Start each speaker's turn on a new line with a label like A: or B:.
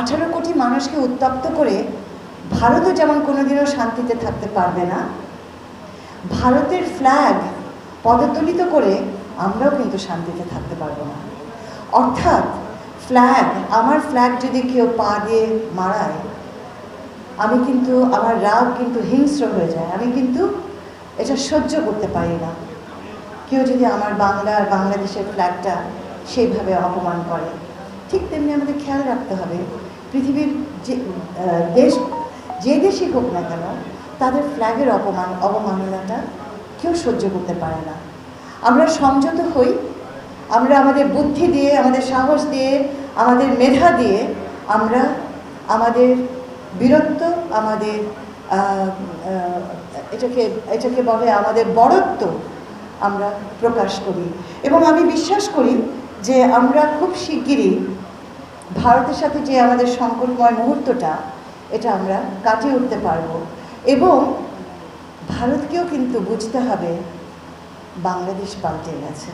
A: 18 কোটি মানুষকে উত্তপ্ত করে ভারতও যেমন কোনোদিনও শান্তিতে থাকতে পারবে না, ভারতের ফ্ল্যাগ পদদলিত করে আমরাও কিন্তু শান্তিতে থাকতে পারবো না। অর্থাৎ আমার ফ্ল্যাগ যদি কেউ পা দিয়ে মারায়, আমি কিন্তু আমার রাগ কিন্তু হিংস্র হয়ে যায়, আমি কিন্তু এটা সহ্য করতে পারি না। কেউ যদি আমার বাংলাদেশের ফ্ল্যাগটা সেইভাবে অপমান করে, ঠিক তেমনি আমাদের খেয়াল রাখতে হবে পৃথিবীর যে দেশই হোক না কেন, তাদের ফ্ল্যাগের অবমাননাটা কেউ সহ্য করতে পারে না। আমরা সংযত হই, আমরা আমাদের বুদ্ধি দিয়ে, আমাদের সাহস দিয়ে, আমাদের মেধা দিয়ে আমরা আমাদের বীরত্ব, আমাদের এটাকে বলে আমাদের বড়ত্ব আমরা প্রকাশ করি। এবং আমি বিশ্বাস করি যে আমরা খুব শিগগিরই ভারতের সাথে যে আমাদের সংকটময় মুহূর্তটা, এটা আমরা কাটিয়ে উঠতে পারব। এবং ভারতকেও কিন্তু বুঝতে হবে বাংলাদেশ পাল্টে গেছে।